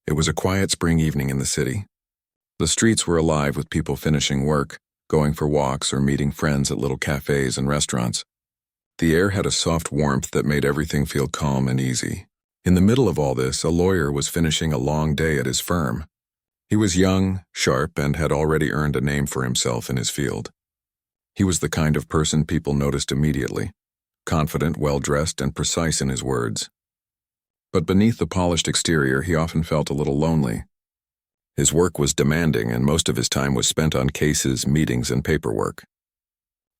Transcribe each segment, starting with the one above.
It was a quiet spring evening in the city. The streets were alive with people finishing work, going for walks, or meeting friends at little cafes and restaurants. The air had a soft warmth that made everything feel calm and easy. In the middle of all this, a lawyer was finishing a long day at his firm. He was young, sharp, and had already earned a name for himself in his field. He was the kind of person people noticed immediately, confident, well-dressed, and precise in his words. But beneath the polished exterior, he often felt a little lonely. His work was demanding, and most of his time was spent on cases, meetings, and paperwork.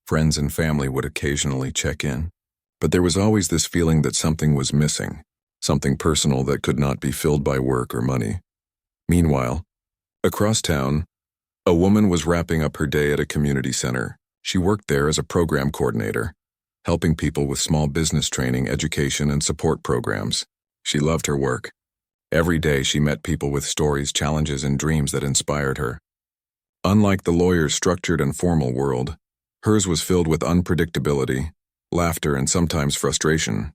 Friends and family would occasionally check in, but there was always this feeling that something was missing, something personal that could not be filled by work or money. Meanwhile, across town, a woman was wrapping up her day at a community center. She worked there as a program coordinator, helping people with small business training, education, and support programs. She loved her work. Every day she met people with stories, challenges, and dreams that inspired her. Unlike the lawyer's structured and formal world, hers was filled with unpredictability, laughter, and sometimes frustration.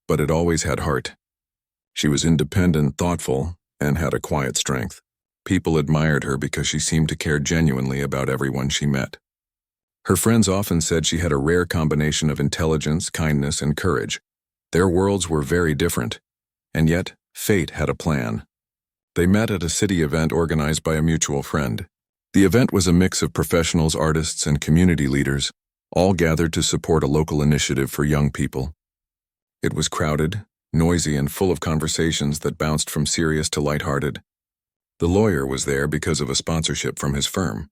But it always had heart. She was independent, thoughtful, and had a quiet strength. People admired her because she seemed to care genuinely about everyone she met. Her friends often said she had a rare combination of intelligence, kindness, and courage. Their worlds were very different, and yet fate had a plan. They met at a city event organized by a mutual friend. The event was a mix of professionals, artists, and community leaders, all gathered to support a local initiative for young people. It was crowded, noisy, and full of conversations that bounced from serious to lighthearted. The lawyer was there because of a sponsorship from his firm.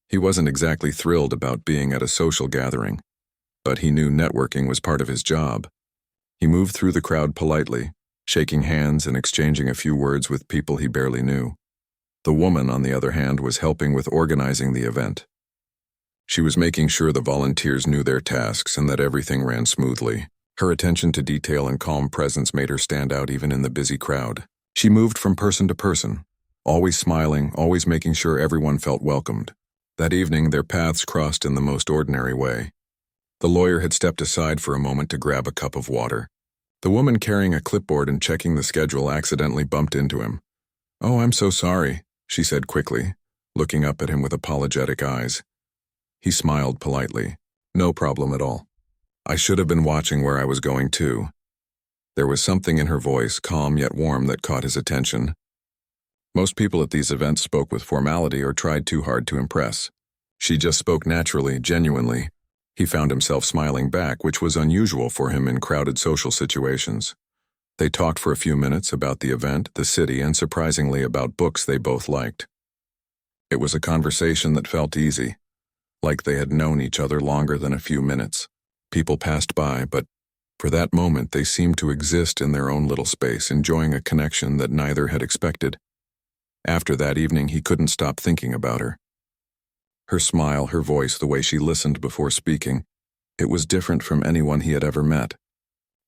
He wasn't exactly thrilled about being at a social gathering, but he knew networking was part of his job. He moved through the crowd politely, shaking hands and exchanging a few words with people he barely knew. The woman, on the other hand, was helping with organizing the event. She was making sure the volunteers knew their tasks and that everything ran smoothly. Her attention to detail and calm presence made her stand out even in the busy crowd. She moved from person to person, always smiling, always making sure everyone felt welcomed. That evening, their paths crossed in the most ordinary way. The lawyer had stepped aside for a moment to grab a cup of water. The woman carrying a clipboard and checking the schedule accidentally bumped into him. "Oh, I'm so sorry," she said quickly, looking up at him with apologetic eyes. He smiled politely. "No problem at all. I should have been watching where I was going too." There was something in her voice, calm yet warm, that caught his attention. Most people at these events spoke with formality or tried too hard to impress. She just spoke naturally, genuinely. He found himself smiling back, which was unusual for him in crowded social situations. They talked for a few minutes about the event, the city, and surprisingly about books they both liked. It was a conversation that felt easy, like they had known each other longer than a few minutes. People passed by, but for that moment they seemed to exist in their own little space, enjoying a connection that neither had expected. After that evening, he couldn't stop thinking about her. Her smile, her voice, the way she listened before speaking, it was different from anyone he had ever met.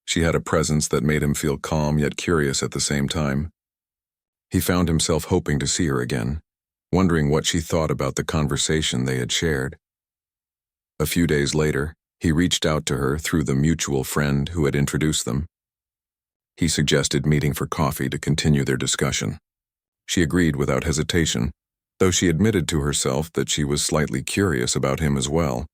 She had a presence that made him feel calm yet curious at the same time. He found himself hoping to see her again, wondering what she thought about the conversation they had shared. A few days later, he reached out to her through the mutual friend who had introduced them. He suggested meeting for coffee to continue their discussion. She agreed without hesitation, though she admitted to herself that she was slightly curious about him as well.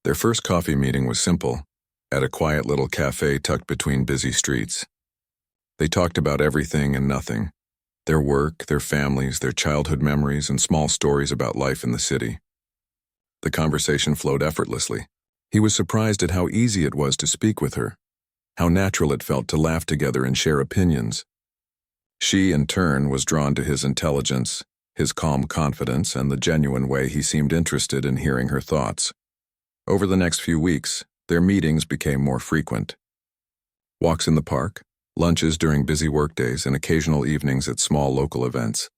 Their first coffee meeting was simple, at a quiet little cafe tucked between busy streets. They talked about everything and nothing, their work, their families, their childhood memories, and small stories about life in the city. The conversation flowed effortlessly. He was surprised at how easy it was to speak with her, how natural it felt to laugh together and share opinions. She, in turn, was drawn to his intelligence, his calm confidence, and the genuine way he seemed interested in hearing her thoughts. Over the next few weeks, their meetings became more frequent. Walks in the park, lunches during busy workdays, and occasional evenings at small local events.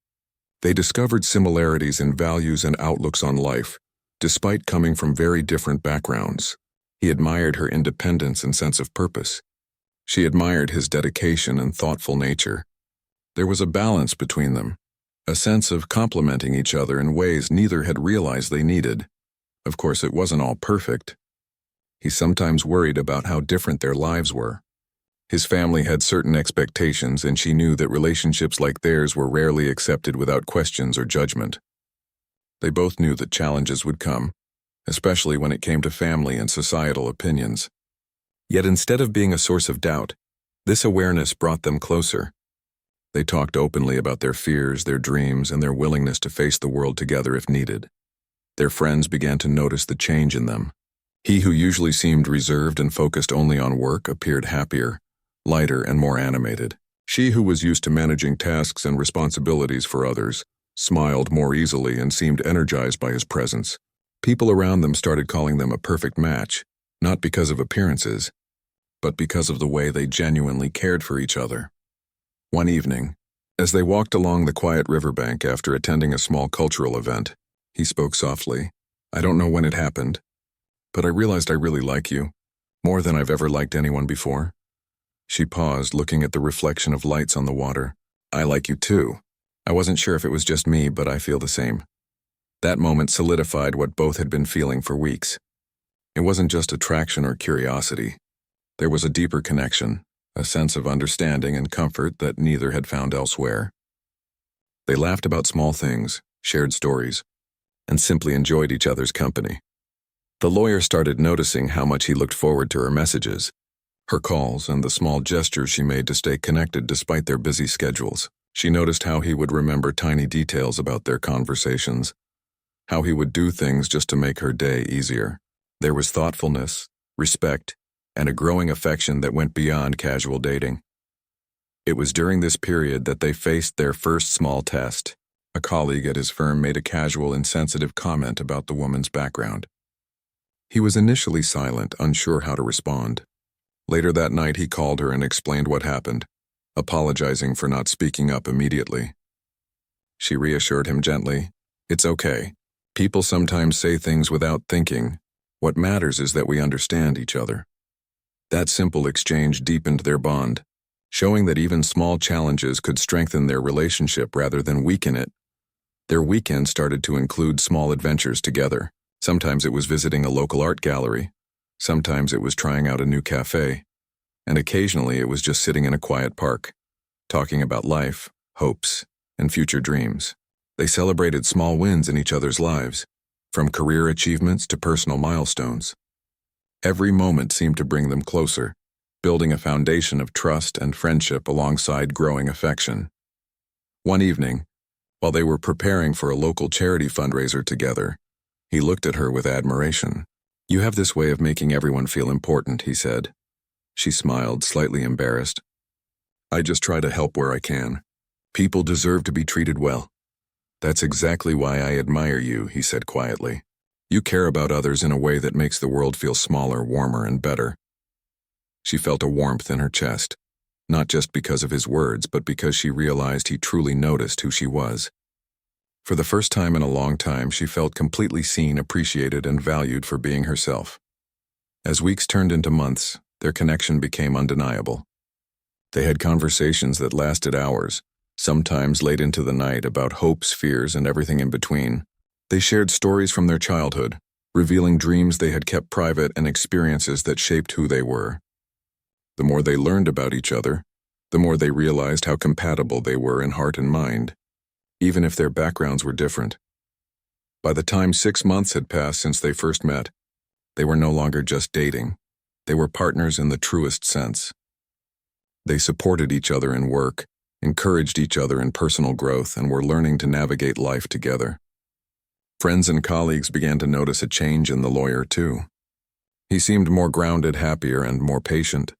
They discovered similarities in values and outlooks on life, despite coming from very different backgrounds. He admired her independence and sense of purpose. She admired his dedication and thoughtful nature. There was a balance between them, a sense of complementing each other in ways neither had realized they needed. Of course, it wasn't all perfect. He sometimes worried about how different their lives were. His family had certain expectations, and she knew that relationships like theirs were rarely accepted without questions or judgment. They both knew that challenges would come, especially when it came to family and societal opinions. Yet instead of being a source of doubt, this awareness brought them closer. They talked openly about their fears, their dreams, and their willingness to face the world together if needed. Their friends began to notice the change in them. He who usually seemed reserved and focused only on work appeared happier, lighter, and more animated. She who was used to managing tasks and responsibilities for others smiled more easily and seemed energized by his presence. People around them started calling them a perfect match, not because of appearances, but because of the way they genuinely cared for each other. One evening, as they walked along the quiet riverbank after attending a small cultural event, he spoke softly. "I don't know when it happened, but I realized I really like you, more than I've ever liked anyone before." She paused, looking at the reflection of lights on the water. "I like you too. I wasn't sure if it was just me, but I feel the same." That moment solidified what both had been feeling for weeks. It wasn't just attraction or curiosity. There was a deeper connection, a sense of understanding and comfort that neither had found elsewhere. They laughed about small things, shared stories, and simply enjoyed each other's company. The lawyer started noticing how much he looked forward to her messages, her calls, and the small gestures she made to stay connected despite their busy schedules. She noticed how he would remember tiny details about their conversations, how he would do things just to make her day easier. There was thoughtfulness, respect, and a growing affection that went beyond casual dating. It was during this period that they faced their first small test. A colleague at his firm made a casual, insensitive comment about the woman's background. He was initially silent, unsure how to respond. Later that night, he called her and explained what happened, apologizing for not speaking up immediately. She reassured him gently, "It's okay. People sometimes say things without thinking. What matters is that we understand each other." That simple exchange deepened their bond, showing that even small challenges could strengthen their relationship rather than weaken it. Their weekend started to include small adventures together. Sometimes it was visiting a local art gallery, sometimes it was trying out a new cafe, and occasionally it was just sitting in a quiet park, talking about life, hopes, and future dreams. They celebrated small wins in each other's lives, from career achievements to personal milestones. Every moment seemed to bring them closer, building a foundation of trust and friendship alongside growing affection. One evening, while they were preparing for a local charity fundraiser together, he looked at her with admiration. "You have this way of making everyone feel important," he said. She smiled, slightly embarrassed. "I just try to help where I can. People deserve to be treated well." "That's exactly why I admire you," he said quietly. "You care about others in a way that makes the world feel smaller, warmer, and better." She felt a warmth in her chest, not just because of his words, but because she realized he truly noticed who she was. For the first time in a long time, she felt completely seen, appreciated, and valued for being herself. As weeks turned into months, their connection became undeniable. They had conversations that lasted hours, sometimes late into the night, about hopes, fears, and everything in between. They shared stories from their childhood, revealing dreams they had kept private and experiences that shaped who they were. The more they learned about each other, the more they realized how compatible they were in heart and mind, even if their backgrounds were different. By the time 6 months had passed since they first met, they were no longer just dating. They were partners in the truest sense. They supported each other in work, encouraged each other in personal growth, and were learning to navigate life together. Friends and colleagues began to notice a change in the lawyer, too. He seemed more grounded, happier, and more patient.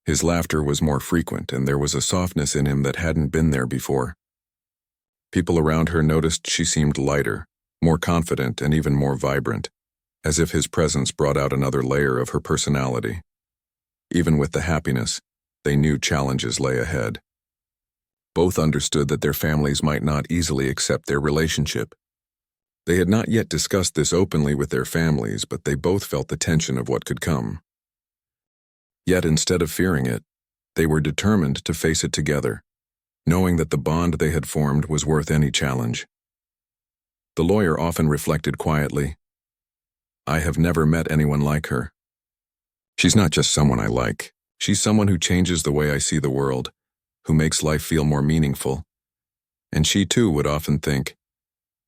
His laughter was more frequent, and there was a softness in him that hadn't been there before. People around her noticed she seemed lighter, more confident, and even more vibrant, as if his presence brought out another layer of her personality. Even with the happiness, they knew challenges lay ahead. Both understood that their families might not easily accept their relationship. They had not yet discussed this openly with their families, but they both felt the tension of what could come. Yet instead of fearing it, they were determined to face it together, knowing that the bond they had formed was worth any challenge. The lawyer often reflected quietly, "I have never met anyone like her. She's not just someone I like. She's someone who changes the way I see the world, who makes life feel more meaningful. And she too would often think,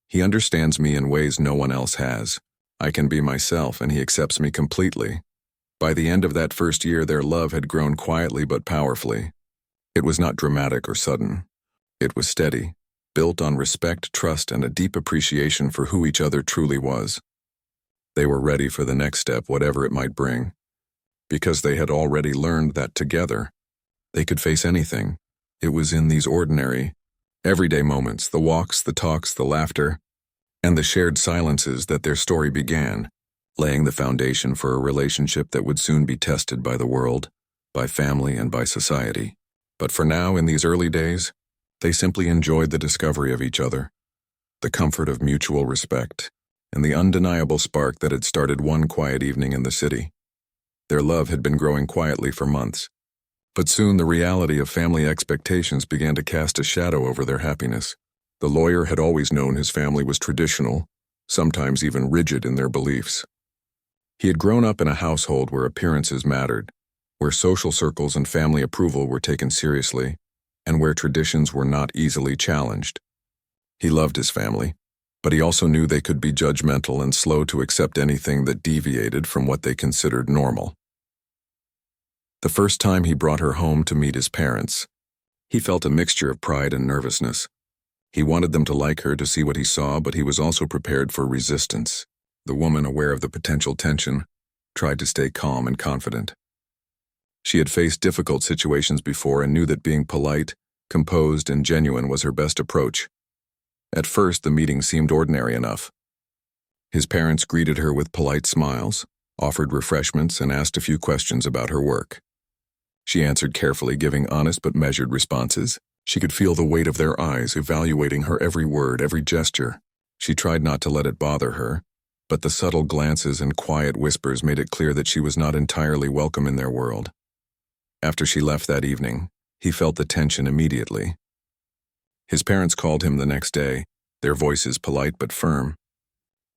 he understands me in ways no one else has. I can be myself and he accepts me completely. By the end of that first year, their love had grown quietly but powerfully. It was not dramatic or sudden. It was steady, built on respect, trust, and a deep appreciation for who each other truly was. They were ready for the next step, whatever it might bring, because they had already learned that together, they could face anything. It was in these ordinary, everyday moments, the walks, the talks, the laughter, and the shared silences that their story began, laying the foundation for a relationship that would soon be tested by the world, by family, and by society. But for now, in these early days, they simply enjoyed the discovery of each other, the comfort of mutual respect, and the undeniable spark that had started one quiet evening in the city. Their love had been growing quietly for months, but soon the reality of family expectations began to cast a shadow over their happiness. The lawyer had always known his family was traditional, sometimes even rigid in their beliefs. He had grown up in a household where appearances mattered, where social circles and family approval were taken seriously, and where traditions were not easily challenged. He loved his family, but he also knew they could be judgmental and slow to accept anything that deviated from what they considered normal. The first time he brought her home to meet his parents, he felt a mixture of pride and nervousness. He wanted them to like her, to see what he saw, but he was also prepared for resistance. The woman, aware of the potential tension, tried to stay calm and confident. She had faced difficult situations before and knew that being polite, composed, and genuine was her best approach. At first, the meeting seemed ordinary enough. His parents greeted her with polite smiles, offered refreshments, and asked a few questions about her work. She answered carefully, giving honest but measured responses. She could feel the weight of their eyes, evaluating her every word, every gesture. She tried not to let it bother her, but the subtle glances and quiet whispers made it clear that she was not entirely welcome in their world. After she left that evening, he felt the tension immediately. His parents called him the next day, their voices polite but firm.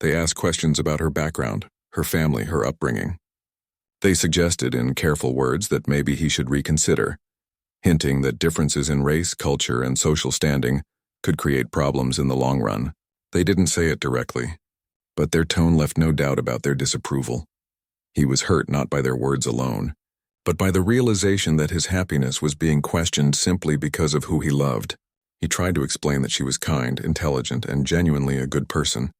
They asked questions about her background, her family, her upbringing. They suggested in careful words that maybe he should reconsider, hinting that differences in race, culture, and social standing could create problems in the long run. They didn't say it directly, but their tone left no doubt about their disapproval. He was hurt not by their words alone, but by the realization that his happiness was being questioned simply because of who he loved. He tried to explain that she was kind, intelligent, and genuinely a good person.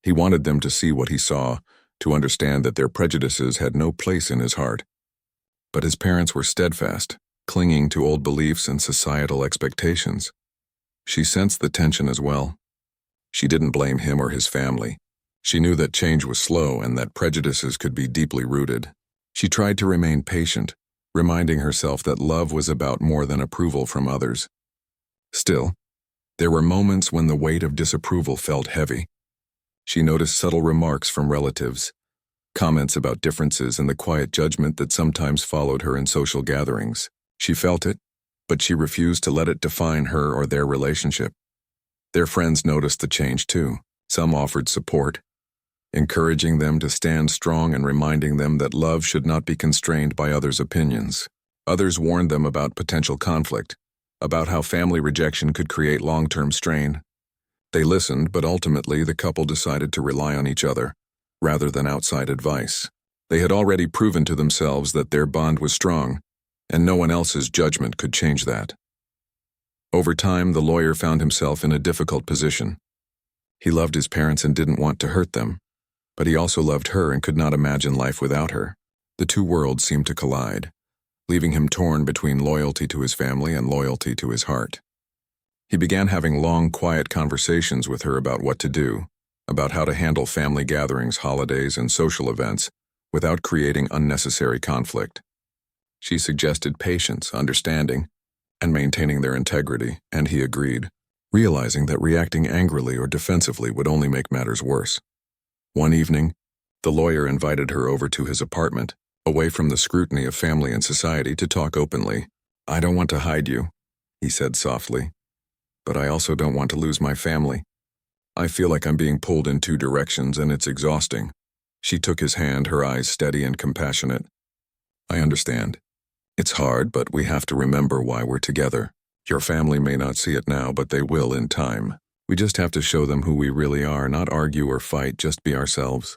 He wanted them to see what he saw, to understand that their prejudices had no place in his heart. But his parents were steadfast, clinging to old beliefs and societal expectations. She sensed the tension as well. She didn't blame him or his family. She knew that change was slow and that prejudices could be deeply rooted. She tried to remain patient, reminding herself that love was about more than approval from others. Still, there were moments when the weight of disapproval felt heavy. She noticed subtle remarks from relatives, comments about differences, and the quiet judgment that sometimes followed her in social gatherings. She felt it, but she refused to let it define her or their relationship. Their friends noticed the change too. Some offered support, encouraging them to stand strong and reminding them that love should not be constrained by others' opinions. Others warned them about potential conflict, about how family rejection could create long-term strain. They listened, but ultimately the couple decided to rely on each other, rather than outside advice. They had already proven to themselves that their bond was strong, and no one else's judgment could change that. Over time, the lawyer found himself in a difficult position. He loved his parents and didn't want to hurt them, but he also loved her and could not imagine life without her. The two worlds seemed to collide, leaving him torn between loyalty to his family and loyalty to his heart. He began having long, quiet conversations with her about what to do, about how to handle family gatherings, holidays, and social events without creating unnecessary conflict. She suggested patience, understanding, and maintaining their integrity, and he agreed, realizing that reacting angrily or defensively would only make matters worse. One evening, the lawyer invited her over to his apartment, away from the scrutiny of family and society, to talk openly. "I don't want to hide you," he said softly, "but I also don't want to lose my family. I feel like I'm being pulled in two directions and it's exhausting." She took his hand, her eyes steady and compassionate. "I understand. It's hard, but we have to remember why we're together. Your family may not see it now, but they will in time. We just have to show them who we really are, not argue or fight, just be ourselves."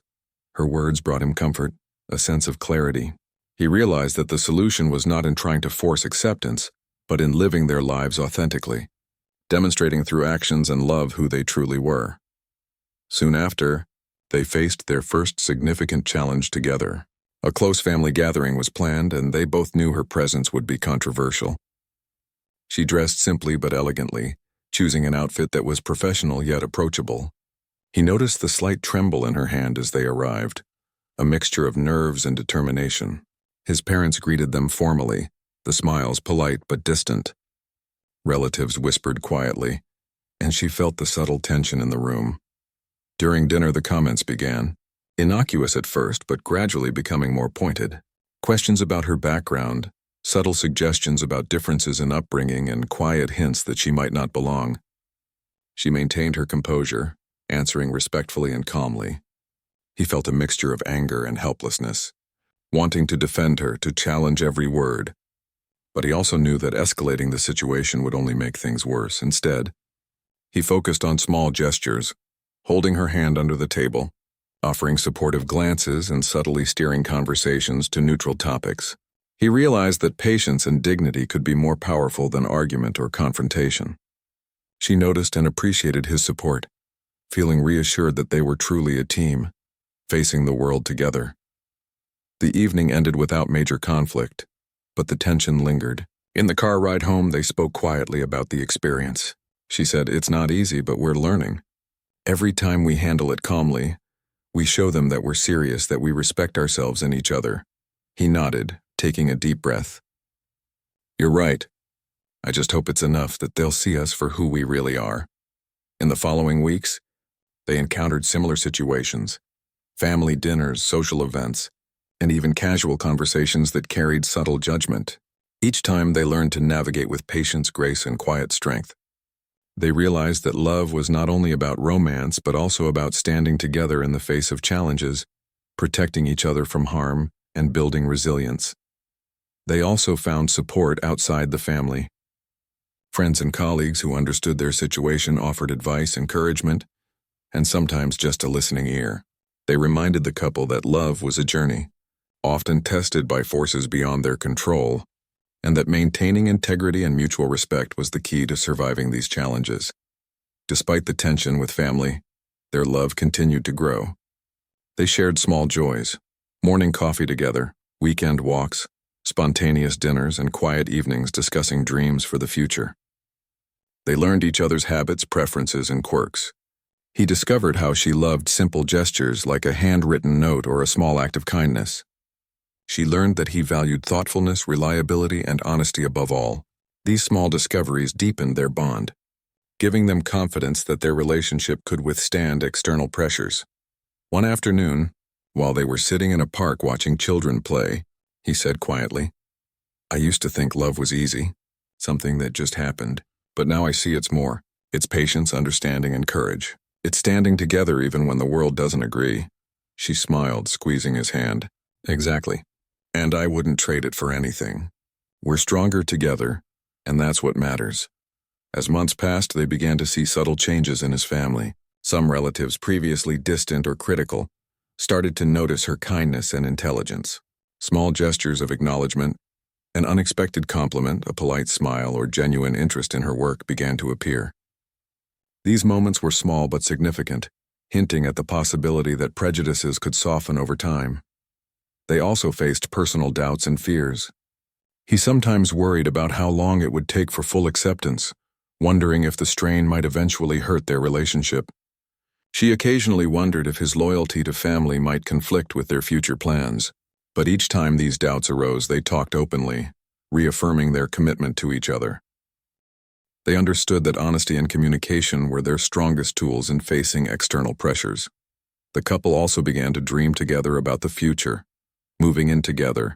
Her words brought him comfort, a sense of clarity. He realized that the solution was not in trying to force acceptance, but in living their lives authentically, demonstrating through actions and love who they truly were. Soon after, they faced their first significant challenge together. A close family gathering was planned, and they both knew her presence would be controversial. She dressed simply but elegantly, choosing an outfit that was professional yet approachable. He noticed the slight tremble in her hand as they arrived, a mixture of nerves and determination. His parents greeted them formally, the smiles polite but distant. Relatives whispered quietly, and she felt the subtle tension in the room. During dinner, the comments began, innocuous at first but gradually becoming more pointed. Questions about her background, subtle suggestions about differences in upbringing, and quiet hints that she might not belong. She maintained her composure, answering respectfully and calmly. He felt a mixture of anger and helplessness, wanting to defend her, to challenge every word. But he also knew that escalating the situation would only make things worse. Instead, he focused on small gestures, holding her hand under the table, offering supportive glances and subtly steering conversations to neutral topics. He realized that patience and dignity could be more powerful than argument or confrontation. She noticed and appreciated his support, feeling reassured that they were truly a team, facing the world together. The evening ended without major conflict, but the tension lingered. In the car ride home, they spoke quietly about the experience. She said, "It's not easy, but we're learning. Every time we handle it calmly, we show them that we're serious, that we respect ourselves and each other." He nodded, taking a deep breath. "You're right. I just hope it's enough that they'll see us for who we really are." In the following weeks, they encountered similar situations, family dinners, social events, and even casual conversations that carried subtle judgment. Each time they learned to navigate with patience, grace, and quiet strength. They realized that love was not only about romance, but also about standing together in the face of challenges, protecting each other from harm, and building resilience. They also found support outside the family. Friends and colleagues who understood their situation offered advice, encouragement, and sometimes just a listening ear. They reminded the couple that love was a journey, often tested by forces beyond their control, and that maintaining integrity and mutual respect was the key to surviving these challenges. Despite the tension with family, their love continued to grow. They shared small joys, morning coffee together, weekend walks, spontaneous dinners, and quiet evenings discussing dreams for the future. They learned each other's habits, preferences, and quirks. He discovered how she loved simple gestures like a handwritten note or a small act of kindness. She learned that he valued thoughtfulness, reliability, and honesty above all. These small discoveries deepened their bond, giving them confidence that their relationship could withstand external pressures. One afternoon, while they were sitting in a park watching children play, he said quietly, "I used to think love was easy, something that just happened, but now I see it's more. It's patience, understanding, and courage. It's standing together even when the world doesn't agree." She smiled, squeezing his hand. "Exactly. And I wouldn't trade it for anything. We're stronger together, and that's what matters." As months passed, they began to see subtle changes in his family. Some relatives previously distant or critical started to notice her kindness and intelligence. Small gestures of acknowledgement, an unexpected compliment, a polite smile, or genuine interest in her work began to appear. These moments were small but significant, hinting at the possibility that prejudices could soften over time. They also faced personal doubts and fears. He sometimes worried about how long it would take for full acceptance, wondering if the strain might eventually hurt their relationship. She occasionally wondered if his loyalty to family might conflict with their future plans. But each time these doubts arose, they talked openly, reaffirming their commitment to each other. They understood that honesty and communication were their strongest tools in facing external pressures. The couple also began to dream together about the future, moving in together,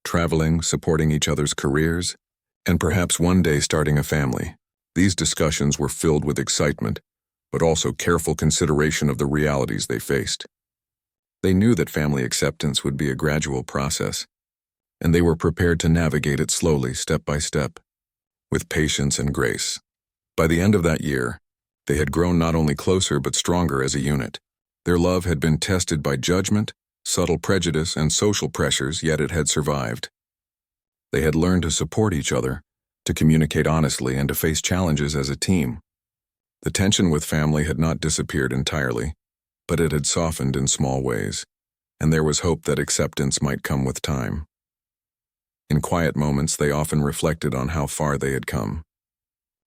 traveling, supporting each other's careers, and perhaps one day starting a family. These discussions were filled with excitement, but also careful consideration of the realities they faced. They knew that family acceptance would be a gradual process, and they were prepared to navigate it slowly, step by step, with patience and grace. By the end of that year, they had grown not only closer but stronger as a unit. Their love had been tested by judgment, subtle prejudice, and social pressures, yet it had survived. They had learned to support each other, to communicate honestly, and to face challenges as a team. The tension with family had not disappeared entirely, but it had softened in small ways, and there was hope that acceptance might come with time. In quiet moments, they often reflected on how far they had come.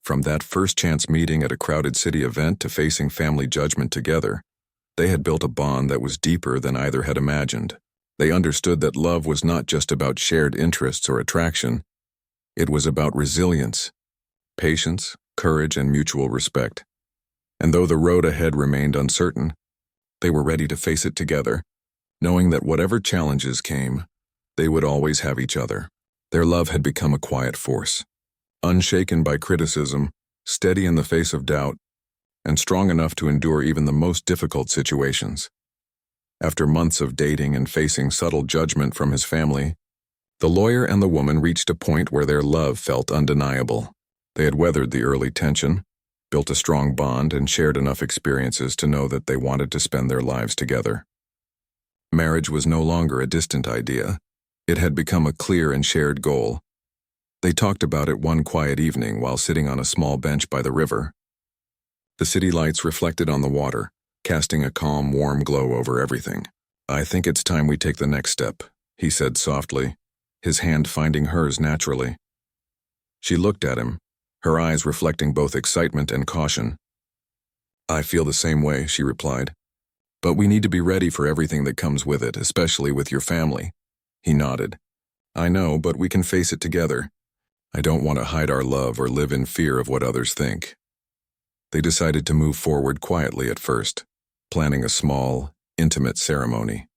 From that first chance meeting at a crowded city event to facing family judgment together, they had built a bond that was deeper than either had imagined. They understood that love was not just about shared interests or attraction. It was about resilience, patience, courage, and mutual respect. And though the road ahead remained uncertain, they were ready to face it together, knowing that whatever challenges came, they would always have each other. Their love had become a quiet force, unshaken by criticism, steady in the face of doubt, and strong enough to endure even the most difficult situations. After months of dating and facing subtle judgment from his family, the lawyer and the woman reached a point where their love felt undeniable. They had weathered the early tension, built a strong bond, and shared enough experiences to know that they wanted to spend their lives together. Marriage was no longer a distant idea. It had become a clear and shared goal. They talked about it one quiet evening while sitting on a small bench by the river. The city lights reflected on the water, casting a calm, warm glow over everything. "I think it's time we take the next step," he said softly, his hand finding hers naturally. She looked at him, her eyes reflecting both excitement and caution. "I feel the same way," she replied. "But we need to be ready for everything that comes with it, especially with your family." He nodded. "I know, but we can face it together. I don't want to hide our love or live in fear of what others think." They decided to move forward quietly at first, planning a small, intimate ceremony.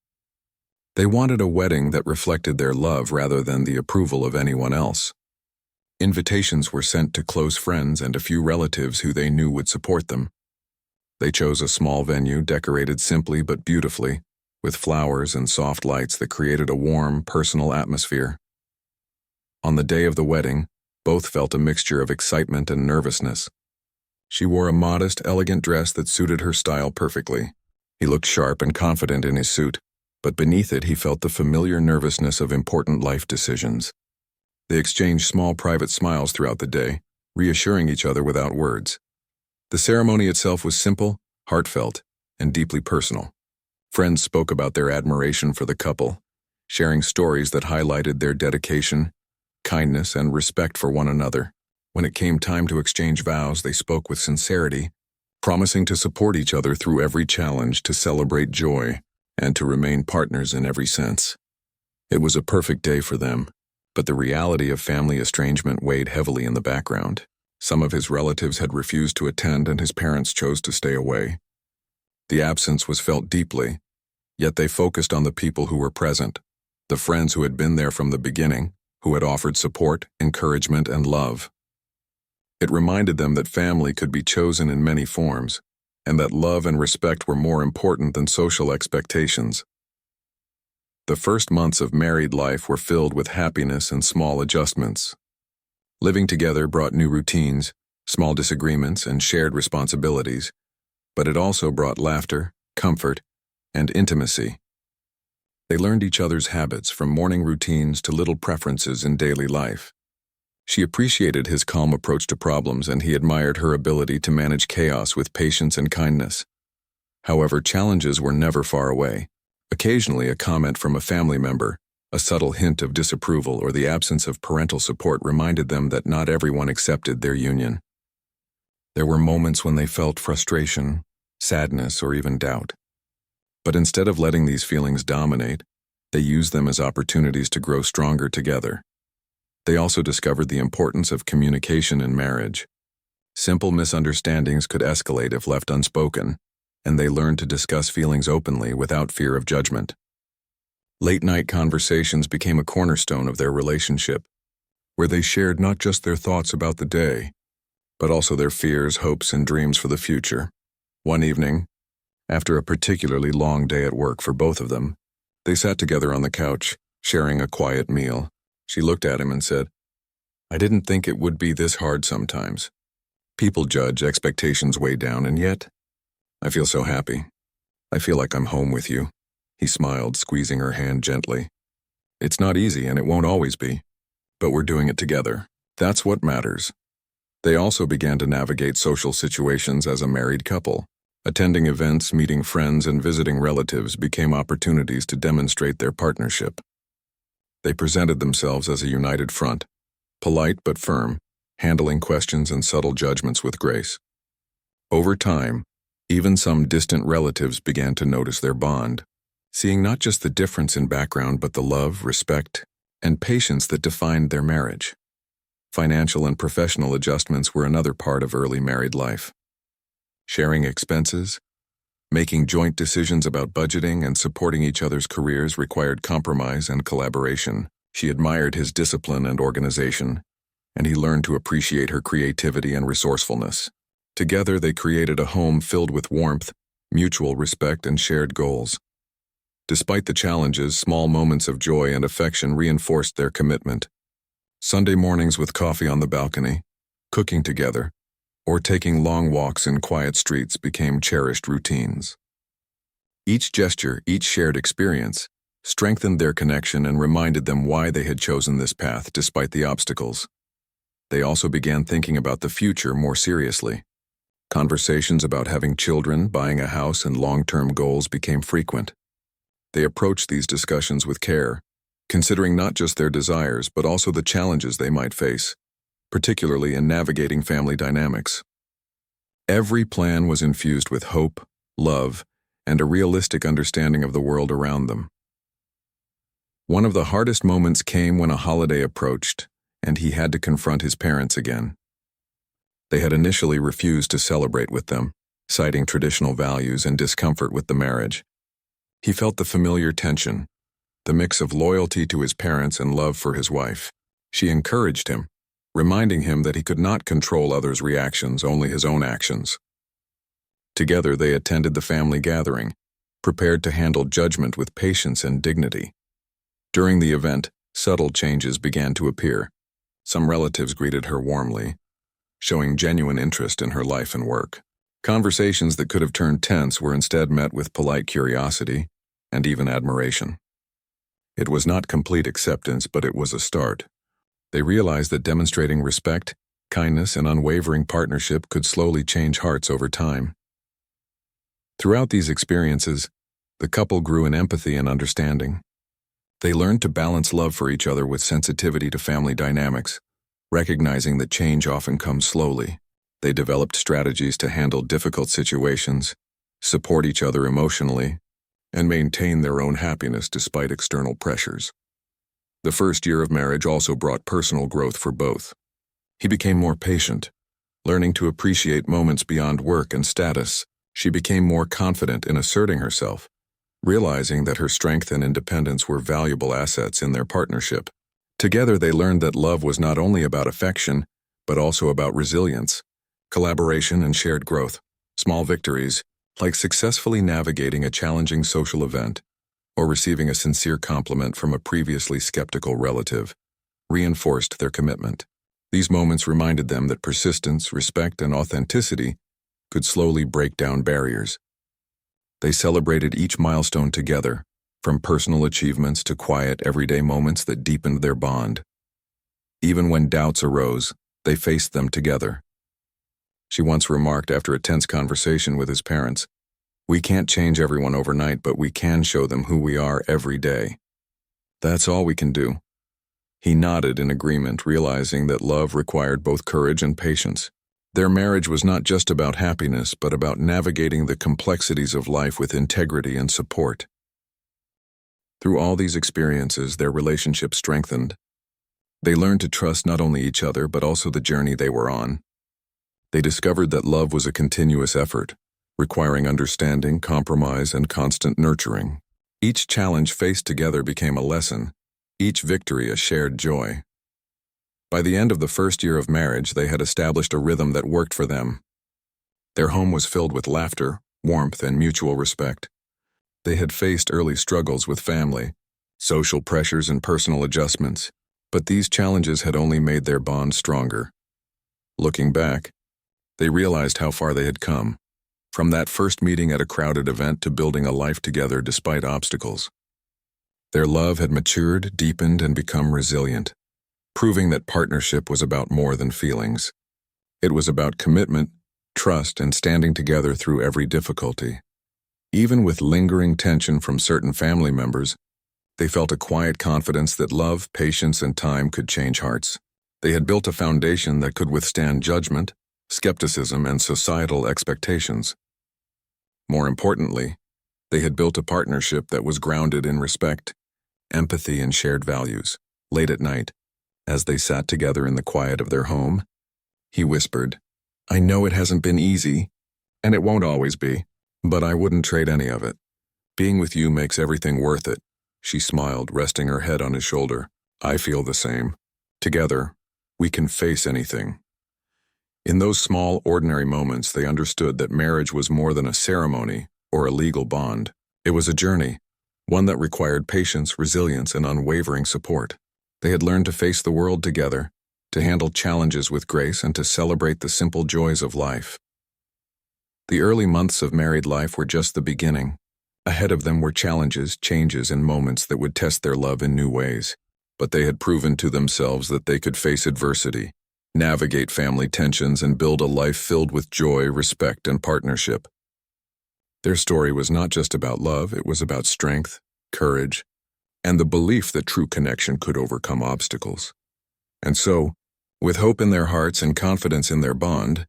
They wanted a wedding that reflected their love rather than the approval of anyone else. Invitations were sent to close friends and a few relatives who they knew would support them. They chose a small venue decorated simply but beautifully, with flowers and soft lights that created a warm, personal atmosphere. On the day of the wedding, both felt a mixture of excitement and nervousness. She wore a modest, elegant dress that suited her style perfectly. He looked sharp and confident in his suit, but beneath it he felt the familiar nervousness of important life decisions. They exchanged small private smiles throughout the day, reassuring each other without words. The ceremony itself was simple, heartfelt, and deeply personal. Friends spoke about their admiration for the couple, sharing stories that highlighted their dedication, kindness, and respect for one another. When it came time to exchange vows, they spoke with sincerity, promising to support each other through every challenge, to celebrate joy, and to remain partners in every sense. It was a perfect day for them, but the reality of family estrangement weighed heavily in the background. Some of his relatives had refused to attend, and his parents chose to stay away. The absence was felt deeply, yet they focused on the people who were present, the friends who had been there from the beginning, who had offered support, encouragement, and love. It reminded them that family could be chosen in many forms, and that love and respect were more important than social expectations. The first months of married life were filled with happiness and small adjustments. Living together brought new routines, small disagreements, and shared responsibilities, but it also brought laughter, comfort, and intimacy. They learned each other's habits, from morning routines to little preferences in daily life. She appreciated his calm approach to problems, and he admired her ability to manage chaos with patience and kindness. However, challenges were never far away. Occasionally, a comment from a family member, a subtle hint of disapproval, or the absence of parental support reminded them that not everyone accepted their union. There were moments when they felt frustration, sadness, or even doubt. But instead of letting these feelings dominate, they used them as opportunities to grow stronger together. They also discovered the importance of communication in marriage. Simple misunderstandings could escalate if left unspoken, and they learned to discuss feelings openly without fear of judgment. Late-night conversations became a cornerstone of their relationship, where they shared not just their thoughts about the day, but also their fears, hopes, and dreams for the future. One evening, after a particularly long day at work for both of them, they sat together on the couch, sharing a quiet meal. She looked at him and said, "I didn't think it would be this hard sometimes. People judge, expectations weigh down, and yet, I feel so happy. I feel like I'm home with you." He smiled, squeezing her hand gently. "It's not easy, and it won't always be, but we're doing it together. That's what matters." They also began to navigate social situations as a married couple. Attending events, meeting friends, and visiting relatives became opportunities to demonstrate their partnership. They presented themselves as a united front, polite but firm, handling questions and subtle judgments with grace. Over time, even some distant relatives began to notice their bond, seeing not just the difference in background but the love, respect, and patience that defined their marriage. Financial and professional adjustments were another part of early married life. Sharing expenses, making joint decisions about budgeting, and supporting each other's careers required compromise and collaboration. She admired his discipline and organization, and he learned to appreciate her creativity and resourcefulness. Together, they created a home filled with warmth, mutual respect, and shared goals. Despite the challenges, small moments of joy and affection reinforced their commitment. Sunday mornings with coffee on the balcony, cooking together, or taking long walks in quiet streets became cherished routines. Each gesture, each shared experience, strengthened their connection and reminded them why they had chosen this path despite the obstacles. They also began thinking about the future more seriously. Conversations about having children, buying a house, and long-term goals became frequent. They approached these discussions with care, considering not just their desires but also the challenges they might face, particularly in navigating family dynamics. Every plan was infused with hope, love, and a realistic understanding of the world around them. One of the hardest moments came when a holiday approached, and he had to confront his parents again. They had initially refused to celebrate with them, citing traditional values and discomfort with the marriage. He felt the familiar tension, the mix of loyalty to his parents and love for his wife. She encouraged him, reminding him that he could not control others' reactions, only his own actions. Together they attended the family gathering, prepared to handle judgment with patience and dignity. During the event, subtle changes began to appear. Some relatives greeted her warmly, showing genuine interest in her life and work. Conversations that could have turned tense were instead met with polite curiosity and even admiration. It was not complete acceptance, but it was a start. They realized that demonstrating respect, kindness, and unwavering partnership could slowly change hearts over time. Throughout these experiences, the couple grew in empathy and understanding. They learned to balance love for each other with sensitivity to family dynamics, recognizing that change often comes slowly. They developed strategies to handle difficult situations, support each other emotionally, and maintain their own happiness despite external pressures. The first year of marriage also brought personal growth for both. He became more patient, learning to appreciate moments beyond work and status. She became more confident in asserting herself, realizing that her strength and independence were valuable assets in their partnership. Together they learned that love was not only about affection, but also about resilience, collaboration, and shared growth. Small victories, like successfully navigating a challenging social event or receiving a sincere compliment from a previously skeptical relative, reinforced their commitment. These moments reminded them that persistence, respect, and authenticity could slowly break down barriers. They celebrated each milestone together, from personal achievements to quiet, everyday moments that deepened their bond. Even when doubts arose, they faced them together. She once remarked after a tense conversation with his parents, "We can't change everyone overnight, but we can show them who we are every day. That's all we can do." He nodded in agreement, realizing that love required both courage and patience. Their marriage was not just about happiness, but about navigating the complexities of life with integrity and support. Through all these experiences, their relationship strengthened. They learned to trust not only each other, but also the journey they were on. They discovered that love was a continuous effort, requiring understanding, compromise, and constant nurturing. Each challenge faced together became a lesson, each victory a shared joy. By the end of the first year of marriage, they had established a rhythm that worked for them. Their home was filled with laughter, warmth, and mutual respect. They had faced early struggles with family, social pressures and personal adjustments, but these challenges had only made their bond stronger. Looking back, they realized how far they had come, from that first meeting at a crowded event to building a life together despite obstacles. Their love had matured, deepened, and become resilient, proving that partnership was about more than feelings. It was about commitment, trust, and standing together through every difficulty. Even with lingering tension from certain family members, they felt a quiet confidence that love, patience, and time could change hearts. They had built a foundation that could withstand judgment, skepticism, and societal expectations. More importantly, they had built a partnership that was grounded in respect, empathy, and shared values. Late at night, as they sat together in the quiet of their home, he whispered, "I know it hasn't been easy, and it won't always be, but I wouldn't trade any of it. Being with you makes everything worth it." She smiled, resting her head on his shoulder. "I feel the same. Together, we can face anything." In those small, ordinary moments, they understood that marriage was more than a ceremony or a legal bond. It was a journey, one that required patience, resilience, and unwavering support. They had learned to face the world together, to handle challenges with grace, and to celebrate the simple joys of life. The early months of married life were just the beginning. Ahead of them were challenges, changes, and moments that would test their love in new ways. But they had proven to themselves that they could face adversity, navigate family tensions, and build a life filled with joy, respect, and partnership. Their story was not just about love, it was about strength, courage, and the belief that true connection could overcome obstacles. And so, with hope in their hearts and confidence in their bond,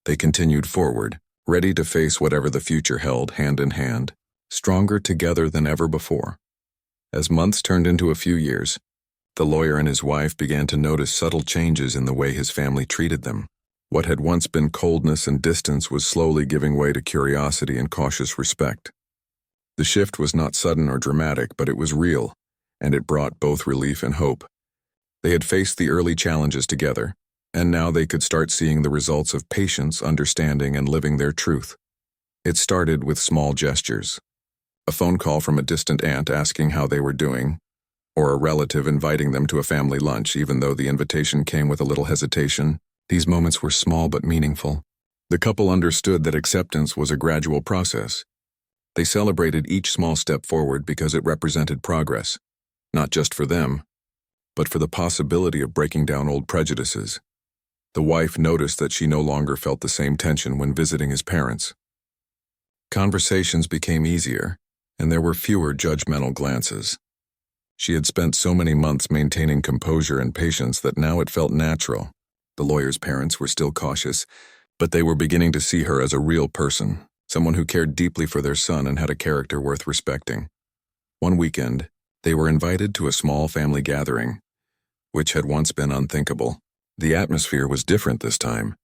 they continued forward, ready to face whatever the future held, hand in hand, stronger together than ever before. As months turned into a few years, the lawyer and his wife began to notice subtle changes in the way his family treated them. What had once been coldness and distance was slowly giving way to curiosity and cautious respect. The shift was not sudden or dramatic, but it was real, and it brought both relief and hope. They had faced the early challenges together, and now they could start seeing the results of patience, understanding, and living their truth. It started with small gestures. A phone call from a distant aunt asking how they were doing, or a relative inviting them to a family lunch, even though the invitation came with a little hesitation. These moments were small but meaningful. The couple understood that acceptance was a gradual process. They celebrated each small step forward because it represented progress, not just for them, but for the possibility of breaking down old prejudices. The wife noticed that she no longer felt the same tension when visiting his parents. Conversations became easier, and there were fewer judgmental glances. She had spent so many months maintaining composure and patience that now it felt natural. The lawyer's parents were still cautious, but they were beginning to see her as a real person, someone who cared deeply for their son and had a character worth respecting. One weekend, they were invited to a small family gathering, which had once been unthinkable. The atmosphere was different this time.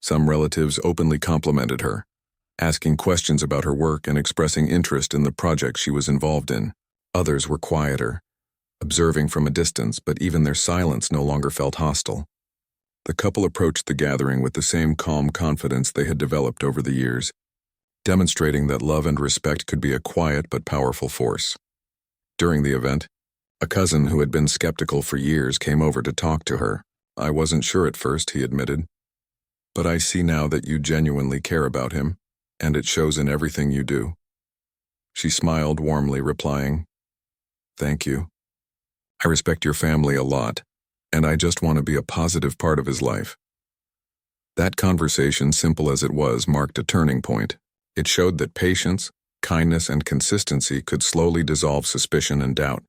Some relatives openly complimented her, asking questions about her work and expressing interest in the project she was involved in. Others were quieter, observing from a distance, but even their silence no longer felt hostile. The couple approached the gathering with the same calm confidence they had developed over the years, demonstrating that love and respect could be a quiet but powerful force. During the event, a cousin who had been skeptical for years came over to talk to her. "I wasn't sure at first," he admitted, "but I see now that you genuinely care about him, and it shows in everything you do." She smiled warmly, replying, "Thank you. I respect your family a lot, and I just want to be a positive part of his life." That conversation, simple as it was, marked a turning point. It showed that patience, kindness, and consistency could slowly dissolve suspicion and doubt.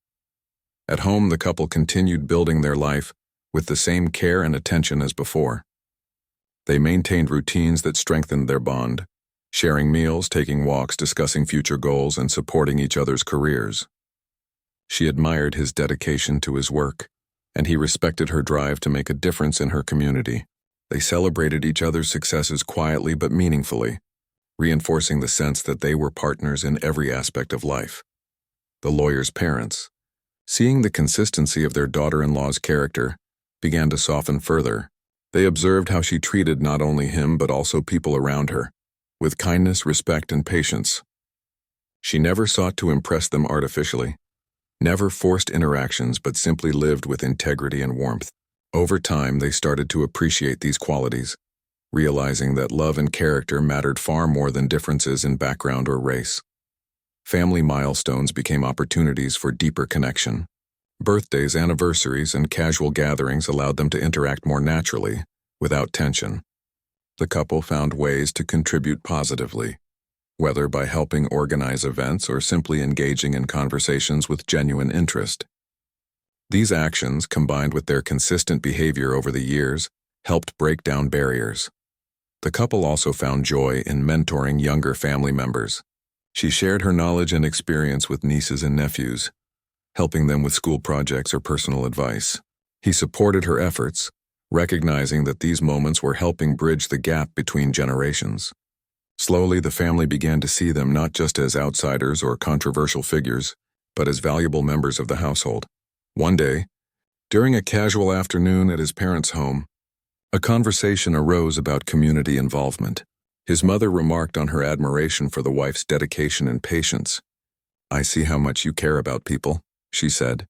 At home, the couple continued building their life with the same care and attention as before. They maintained routines that strengthened their bond, sharing meals, taking walks, discussing future goals, and supporting each other's careers. She admired his dedication to his work, and he respected her drive to make a difference in her community. They celebrated each other's successes quietly but meaningfully, reinforcing the sense that they were partners in every aspect of life. The lawyer's parents, seeing the consistency of their daughter-in-law's character, began to soften further. They observed how she treated not only him but also people around her, with kindness, respect, and patience. She never sought to impress them artificially, Never forced interactions but simply lived with integrity and warmth. Over time, they started to appreciate these qualities, realizing that love and character mattered far more than differences in background or race. Family milestones became opportunities for deeper connection. Birthdays, anniversaries, and casual gatherings allowed them to interact more naturally, without tension. The couple found ways to contribute positively, whether by helping organize events or simply engaging in conversations with genuine interest. These actions, combined with their consistent behavior over the years, helped break down barriers. The couple also found joy in mentoring younger family members. She shared her knowledge and experience with nieces and nephews, helping them with school projects or personal advice. He supported her efforts, recognizing that these moments were helping bridge the gap between generations. Slowly, the family began to see them not just as outsiders or controversial figures, but as valuable members of the household. One day, during a casual afternoon at his parents' home, a conversation arose about community involvement. His mother remarked on her admiration for the wife's dedication and patience. "I see how much you care about people," she said.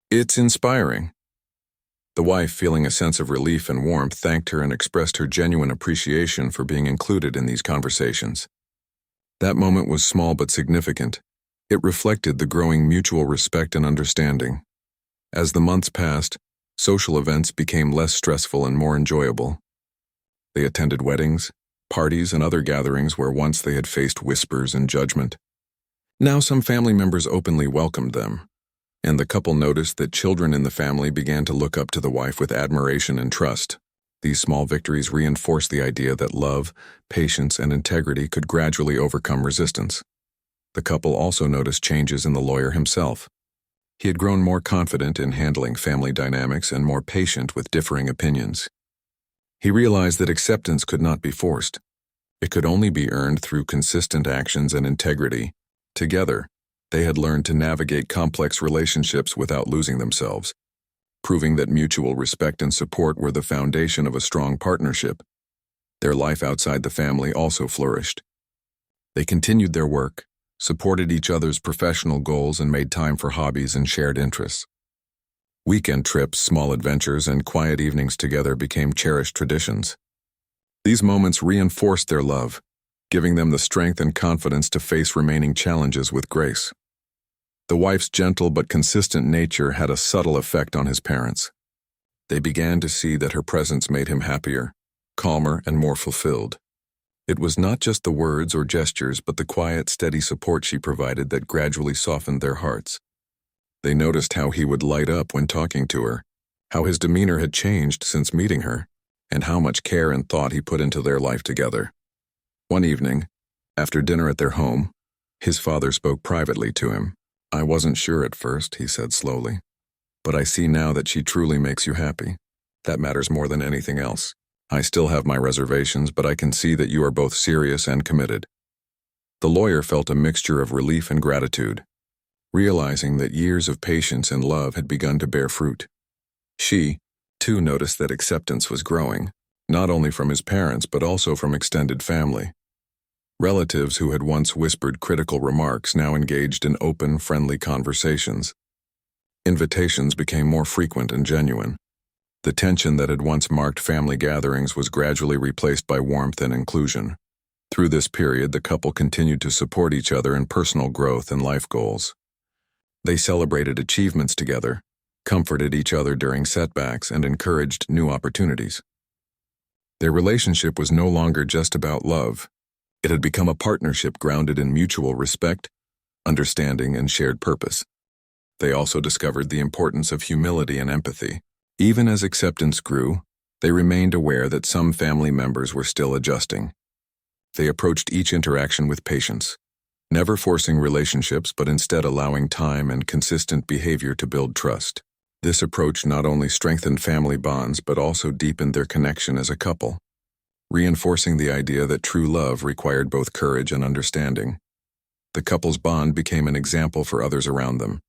"It's inspiring." The wife, feeling a sense of relief and warmth, thanked her and expressed her genuine appreciation for being included in these conversations. That moment was small but significant. It reflected the growing mutual respect and understanding. As the months passed, social events became less stressful and more enjoyable. They attended weddings, parties, and other gatherings where once they had faced whispers and judgment. Now some family members openly welcomed them, and the couple noticed that children in the family began to look up to the wife with admiration and trust. These small victories reinforced the idea that love, patience, and integrity could gradually overcome resistance. The couple also noticed changes in the lawyer himself. He had grown more confident in handling family dynamics and more patient with differing opinions. He realized that acceptance could not be forced. It could only be earned through consistent actions and integrity. Together, they had learned to navigate complex relationships without losing themselves, proving that mutual respect and support were the foundation of a strong partnership. Their life outside the family also flourished. They continued their work, supported each other's professional goals, and made time for hobbies and shared interests. Weekend trips, small adventures, and quiet evenings together became cherished traditions. These moments reinforced their love, giving them the strength and confidence to face remaining challenges with grace. The wife's gentle but consistent nature had a subtle effect on his parents. They began to see that her presence made him happier, calmer, and more fulfilled. It was not just the words or gestures, but the quiet, steady support she provided that gradually softened their hearts. They noticed how he would light up when talking to her, how his demeanor had changed since meeting her, and how much care and thought he put into their life together. One evening, after dinner at their home, his father spoke privately to him. "I wasn't sure at first," he said slowly, "but I see now that she truly makes you happy. That matters more than anything else. I still have my reservations, but I can see that you are both serious and committed." The lawyer felt a mixture of relief and gratitude, realizing that years of patience and love had begun to bear fruit. She, too, noticed that acceptance was growing, not only from his parents but also from extended family. Relatives who had once whispered critical remarks now engaged in open, friendly conversations. Invitations became more frequent and genuine. The tension that had once marked family gatherings was gradually replaced by warmth and inclusion. Through this period, the couple continued to support each other in personal growth and life goals. They celebrated achievements together, comforted each other during setbacks, and encouraged new opportunities. Their relationship was no longer just about love. It had become a partnership grounded in mutual respect, understanding, and shared purpose. They also discovered the importance of humility and empathy. Even as acceptance grew, they remained aware that some family members were still adjusting. They approached each interaction with patience, never forcing relationships but instead allowing time and consistent behavior to build trust. This approach not only strengthened family bonds but also deepened their connection as a couple, reinforcing the idea that true love required both courage and understanding. The couple's bond became an example for others around them.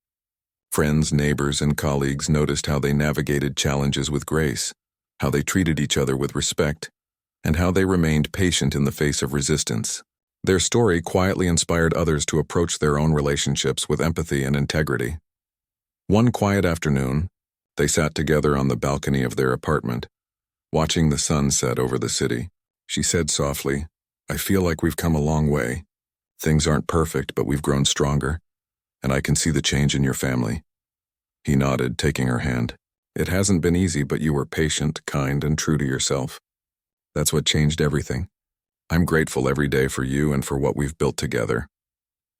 Friends, neighbors, and colleagues noticed how they navigated challenges with grace, how they treated each other with respect, and how they remained patient in the face of resistance. Their story quietly inspired others to approach their own relationships with empathy and integrity. One quiet afternoon, they sat together on the balcony of their apartment, watching the sun set over the city. She said softly, "I feel like we've come a long way. Things aren't perfect, but we've grown stronger, and I can see the change in your family." He nodded, taking her hand. "It hasn't been easy, but you were patient, kind, and true to yourself. That's what changed everything. I'm grateful every day for you and for what we've built together."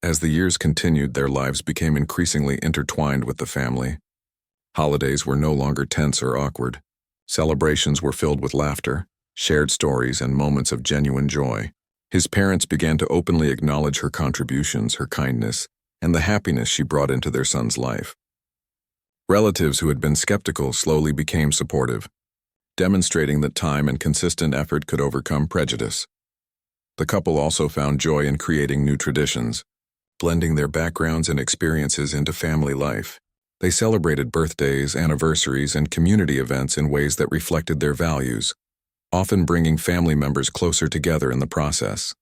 As the years continued, their lives became increasingly intertwined with the family. Holidays were no longer tense or awkward. Celebrations were filled with laughter, shared stories, and moments of genuine joy. His parents began to openly acknowledge her contributions, her kindness, and the happiness she brought into their son's life. Relatives who had been skeptical slowly became supportive, demonstrating that time and consistent effort could overcome prejudice. The couple also found joy in creating new traditions, blending their backgrounds and experiences into family life. They celebrated birthdays, anniversaries, and community events in ways that reflected their values, often bringing family members closer together in the process.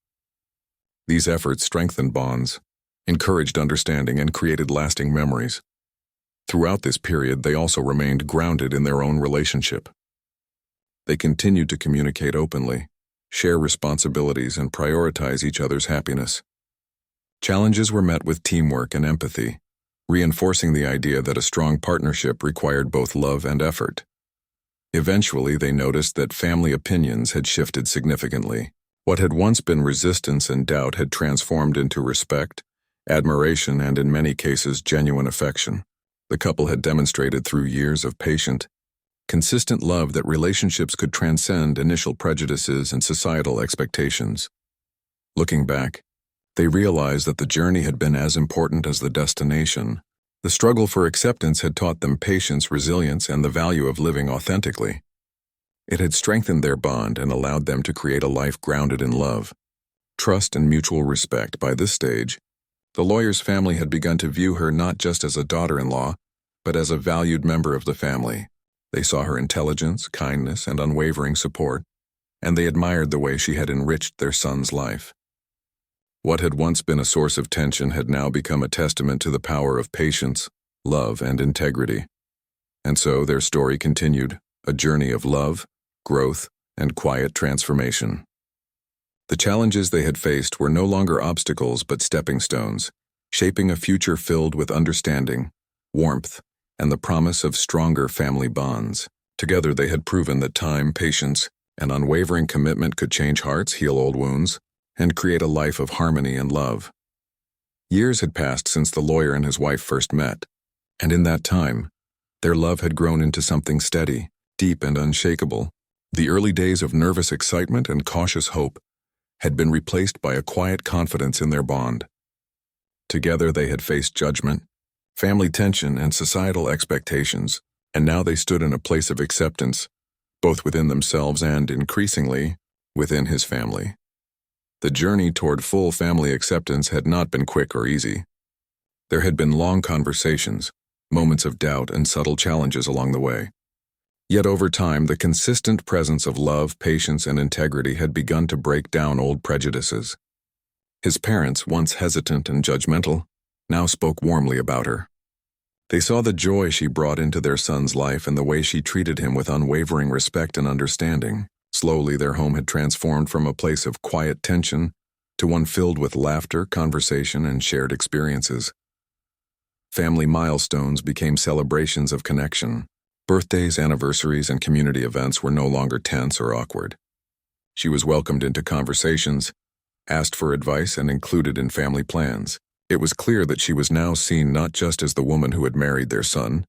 These efforts strengthened bonds, encouraged understanding, and created lasting memories. Throughout this period, they also remained grounded in their own relationship. They continued to communicate openly, share responsibilities, and prioritize each other's happiness. Challenges were met with teamwork and empathy, reinforcing the idea that a strong partnership required both love and effort. Eventually, they noticed that family opinions had shifted significantly. What had once been resistance and doubt had transformed into respect, admiration, and in many cases, genuine affection. The couple had demonstrated through years of patient, consistent love that relationships could transcend initial prejudices and societal expectations. Looking back, they realized that the journey had been as important as the destination. The struggle for acceptance had taught them patience, resilience, and the value of living authentically. It had strengthened their bond and allowed them to create a life grounded in love, trust, and mutual respect. By this stage, the lawyer's family had begun to view her not just as a daughter-in-law, but as a valued member of the family. They saw her intelligence, kindness, and unwavering support, and they admired the way she had enriched their son's life. What had once been a source of tension had now become a testament to the power of patience, love, and integrity. And so their story continued, a journey of love, growth, and quiet transformation. The challenges they had faced were no longer obstacles but stepping stones, shaping a future filled with understanding, warmth, and the promise of stronger family bonds. Together they had proven that time, patience, and unwavering commitment could change hearts, heal old wounds, and create a life of harmony and love. Years had passed since the lawyer and his wife first met, and in that time, their love had grown into something steady, deep, and unshakable. The early days of nervous excitement and cautious hope had been replaced by a quiet confidence in their bond. Together they had faced judgment, family tension, and societal expectations, and now they stood in a place of acceptance, both within themselves and, increasingly, within his family. The journey toward full family acceptance had not been quick or easy. There had been long conversations, moments of doubt, and subtle challenges along the way. Yet over time, the consistent presence of love, patience, and integrity had begun to break down old prejudices. His parents, once hesitant and judgmental, now spoke warmly about her. They saw the joy she brought into their son's life and the way she treated him with unwavering respect and understanding. Slowly, their home had transformed from a place of quiet tension to one filled with laughter, conversation, and shared experiences. Family milestones became celebrations of connection. Birthdays, anniversaries, and community events were no longer tense or awkward. She was welcomed into conversations, asked for advice, and included in family plans. It was clear that she was now seen not just as the woman who had married their son,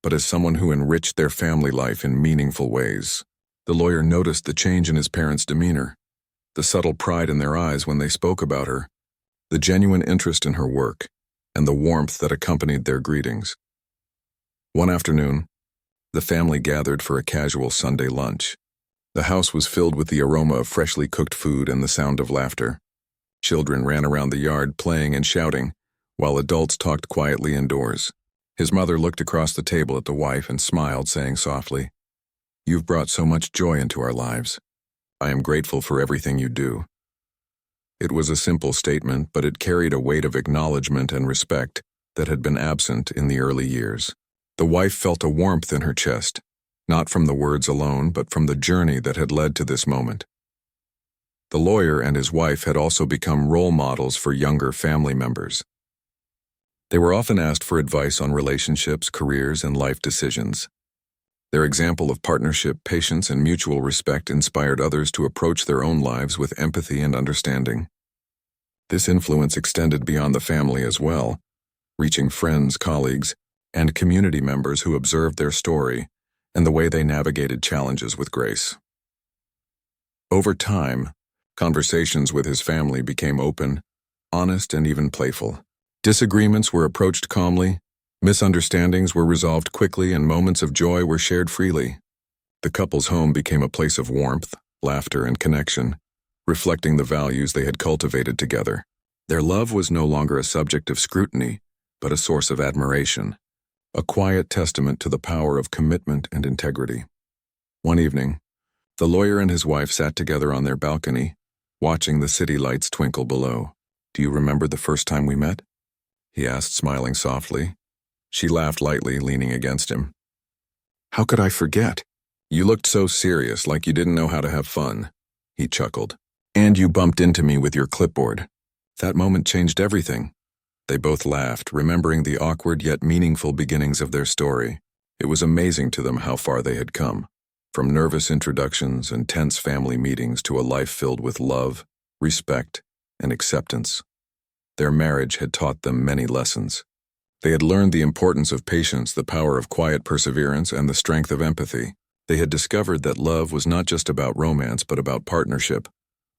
but as someone who enriched their family life in meaningful ways. The lawyer noticed the change in his parents' demeanor, the subtle pride in their eyes when they spoke about her, the genuine interest in her work, and the warmth that accompanied their greetings. One afternoon, the family gathered for a casual Sunday lunch. The house was filled with the aroma of freshly cooked food and the sound of laughter. Children ran around the yard playing and shouting, while adults talked quietly indoors. His mother looked across the table at the wife and smiled, saying softly, "You've brought so much joy into our lives. I am grateful for everything you do." It was a simple statement, but it carried a weight of acknowledgement and respect, that had been absent in the early years. The wife felt a warmth in her chest, not from the words alone, but from the journey that had led to this moment. The lawyer and his wife had also become role models for younger family members. They were often asked for advice on relationships, careers, and life decisions. Their example of partnership, patience, and mutual respect inspired others to approach their own lives with empathy and understanding. This influence extended beyond the family as well, reaching friends, colleagues, and community members who observed their story and the way they navigated challenges with grace. Over time, conversations with his family became open, honest, and even playful. Disagreements were approached calmly, misunderstandings were resolved quickly, and moments of joy were shared freely. The couple's home became a place of warmth, laughter, and connection, reflecting the values they had cultivated together. Their love was no longer a subject of scrutiny, but a source of admiration, a quiet testament to the power of commitment and integrity. One evening, the lawyer and his wife sat together on their balcony, watching the city lights twinkle below. "Do you remember the first time we met?" he asked, smiling softly. She laughed lightly, leaning against him. "How could I forget? You looked so serious, like you didn't know how to have fun," he chuckled. "And you bumped into me with your clipboard. That moment changed everything." They both laughed, remembering the awkward yet meaningful beginnings of their story. It was amazing to them how far they had come, from nervous introductions and tense family meetings to a life filled with love, respect, and acceptance. Their marriage had taught them many lessons. They had learned the importance of patience, the power of quiet perseverance, and the strength of empathy. They had discovered that love was not just about romance, but about partnership,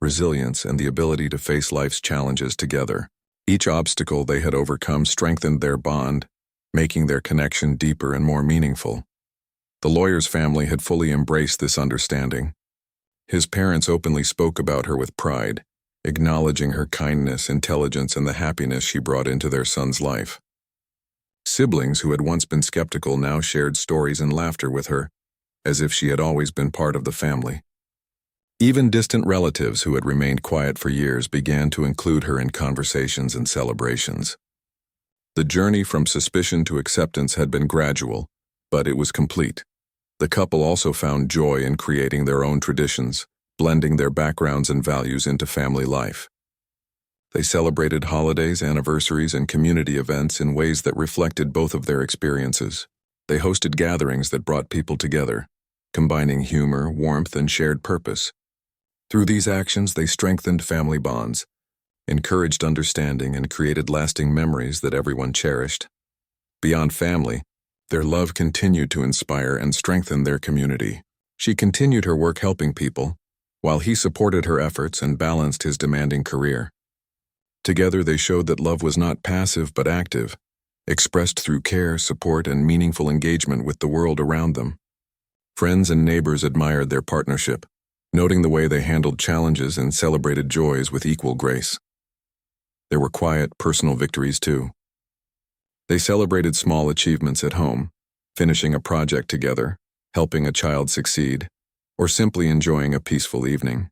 resilience, and the ability to face life's challenges together. Each obstacle they had overcome strengthened their bond, making their connection deeper and more meaningful. The lawyer's family had fully embraced this understanding. His parents openly spoke about her with pride, acknowledging her kindness, intelligence, and the happiness she brought into their son's life. Siblings who had once been skeptical now shared stories and laughter with her, as if she had always been part of the family. Even distant relatives who had remained quiet for years began to include her in conversations and celebrations. The journey from suspicion to acceptance had been gradual, but it was complete. The couple also found joy in creating their own traditions, blending their backgrounds and values into family life. They celebrated holidays, anniversaries, and community events in ways that reflected both of their experiences. They hosted gatherings that brought people together, combining humor, warmth, and shared purpose. Through these actions, they strengthened family bonds, encouraged understanding, and created lasting memories that everyone cherished. Beyond family, their love continued to inspire and strengthen their community. She continued her work helping people, while he supported her efforts and balanced his demanding career. Together, they showed that love was not passive but active, expressed through care, support, and meaningful engagement with the world around them. Friends and neighbors admired their partnership, noting the way they handled challenges and celebrated joys with equal grace. There were quiet, personal victories too. They celebrated small achievements at home, finishing a project together, helping a child succeed, or simply enjoying a peaceful evening.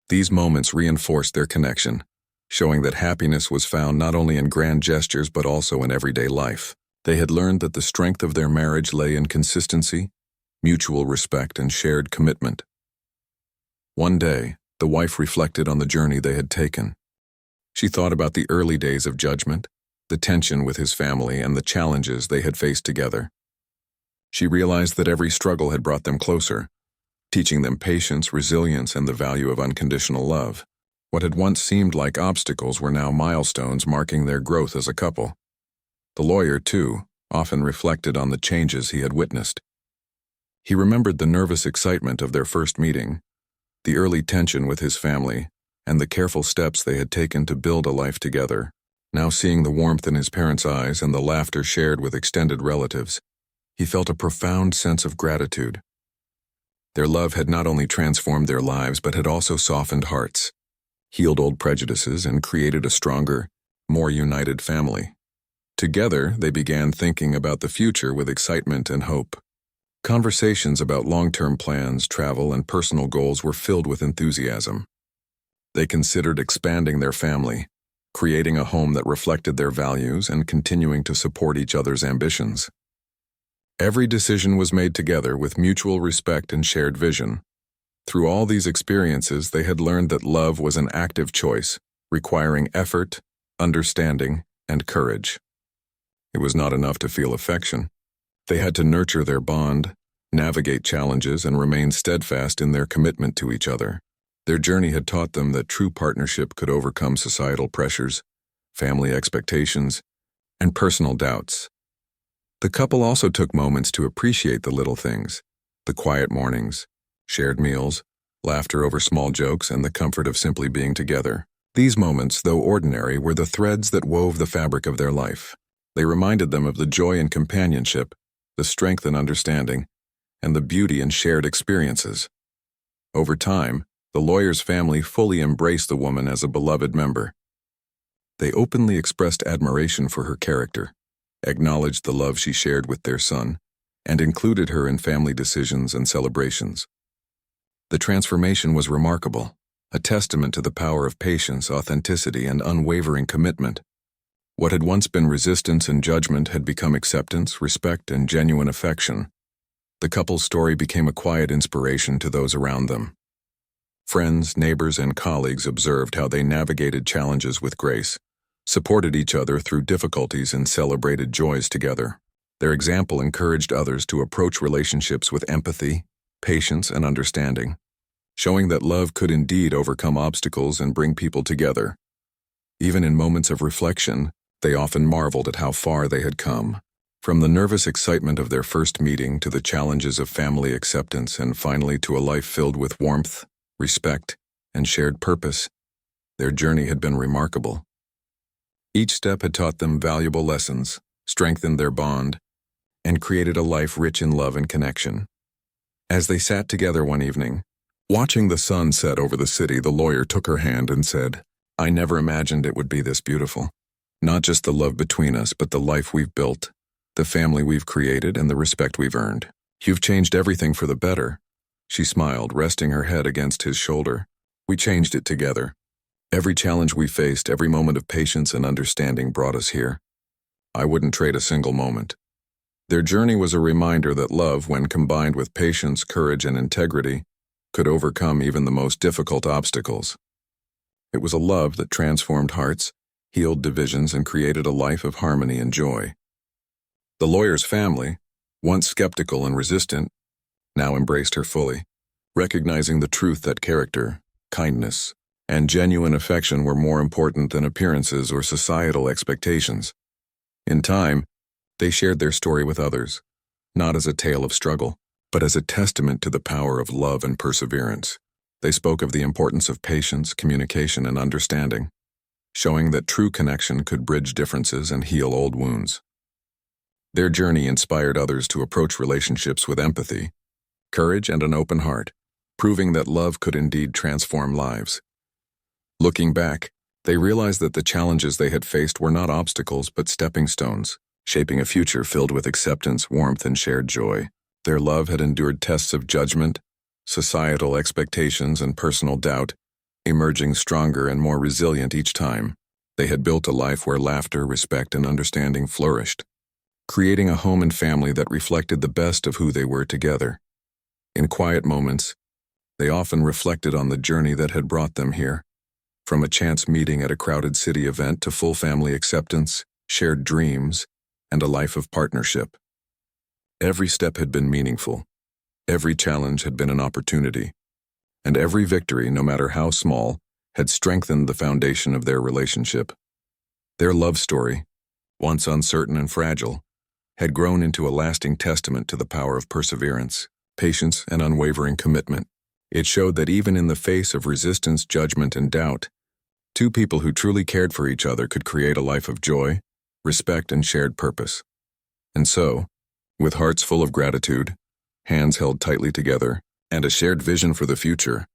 These moments reinforced their connection, showing that happiness was found not only in grand gestures but also in everyday life. They had learned that the strength of their marriage lay in consistency, mutual respect, and shared commitment. One day, the wife reflected on the journey they had taken. She thought about the early days of judgment, the tension with his family, and the challenges they had faced together. She realized that every struggle had brought them closer, teaching them patience, resilience, and the value of unconditional love. What had once seemed like obstacles were now milestones marking their growth as a couple. The lawyer, too, often reflected on the changes he had witnessed. He remembered the nervous excitement of their first meeting, the early tension with his family, and the careful steps they had taken to build a life together. Now seeing the warmth in his parents' eyes and the laughter shared with extended relatives, he felt a profound sense of gratitude. Their love had not only transformed their lives but had also softened hearts, healed old prejudices, and created a stronger, more united family. Together, they began thinking about the future with excitement and hope. Conversations about long-term plans, travel, and personal goals were filled with enthusiasm. They considered expanding their family, creating a home that reflected their values and continuing to support each other's ambitions. Every decision was made together with mutual respect and shared vision. Through all these experiences, they had learned that love was an active choice, requiring effort, understanding, and courage. It was not enough to feel affection. They had to nurture their bond, navigate challenges, and remain steadfast in their commitment to each other. Their journey had taught them that true partnership could overcome societal pressures, family expectations, and personal doubts. The couple also took moments to appreciate the little things, the quiet mornings, shared meals, laughter over small jokes, and the comfort of simply being together. These moments, though ordinary, were the threads that wove the fabric of their life. They reminded them of the joy in companionship, the strength in understanding, and the beauty in shared experiences. Over time, the lawyer's family fully embraced the woman as a beloved member. They openly expressed admiration for her character, acknowledged the love she shared with their son, and included her in family decisions and celebrations. The transformation was remarkable, a testament to the power of patience, authenticity, and unwavering commitment. What had once been resistance and judgment had become acceptance, respect, and genuine affection. The couple's story became a quiet inspiration to those around them. Friends, neighbors, and colleagues observed how they navigated challenges with grace, supported each other through difficulties, and celebrated joys together. Their example encouraged others to approach relationships with empathy, patience, and understanding, showing that love could indeed overcome obstacles and bring people together. Even in moments of reflection, they often marveled at how far they had come. From the nervous excitement of their first meeting to the challenges of family acceptance and finally to a life filled with warmth, respect, and shared purpose, their journey had been remarkable. Each step had taught them valuable lessons, strengthened their bond, and created a life rich in love and connection. As they sat together one evening, watching the sun set over the city, the lawyer took her hand and said, "I never imagined it would be this beautiful. Not just the love between us, but the life we've built, the family we've created, and the respect we've earned. You've changed everything for the better." She smiled, resting her head against his shoulder. "We changed it together. Every challenge we faced, every moment of patience and understanding brought us here. I wouldn't trade a single moment." Their journey was a reminder that love, when combined with patience, courage, and integrity, could overcome even the most difficult obstacles. It was a love that transformed hearts, healed divisions, and created a life of harmony and joy. The lawyer's family, once skeptical and resistant, now embraced her fully, recognizing the truth that character, kindness, and genuine affection were more important than appearances or societal expectations. In time, they shared their story with others, not as a tale of struggle, but as a testament to the power of love and perseverance. They spoke of the importance of patience, communication, and understanding, showing that true connection could bridge differences and heal old wounds. Their journey inspired others to approach relationships with empathy, courage, and an open heart, proving that love could indeed transform lives. Looking back, they realized that the challenges they had faced were not obstacles but stepping stones, shaping a future filled with acceptance, warmth, and shared joy. Their love had endured tests of judgment, societal expectations, and personal doubt, emerging stronger and more resilient each time. They had built a life where laughter, respect, and understanding flourished, creating a home and family that reflected the best of who they were together. In quiet moments, they often reflected on the journey that had brought them here. From a chance meeting at a crowded city event to full family acceptance, shared dreams, and a life of partnership. Every step had been meaningful. Every challenge had been an opportunity. And every victory, no matter how small, had strengthened the foundation of their relationship. Their love story, once uncertain and fragile, had grown into a lasting testament to the power of perseverance, patience, and unwavering commitment. It showed that even in the face of resistance, judgment, and doubt, two people who truly cared for each other could create a life of joy, respect, and shared purpose. And so, with hearts full of gratitude, hands held tightly together, and a shared vision for the future,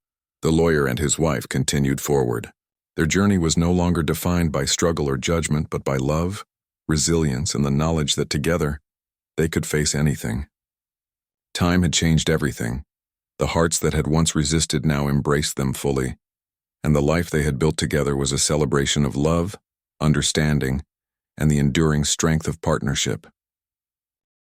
the lawyer and his wife continued forward. Their journey was no longer defined by struggle or judgment, but by love, resilience, and the knowledge that together, they could face anything. Time had changed everything. The hearts that had once resisted now embraced them fully, and the life they had built together was a celebration of love, understanding, and the enduring strength of partnership.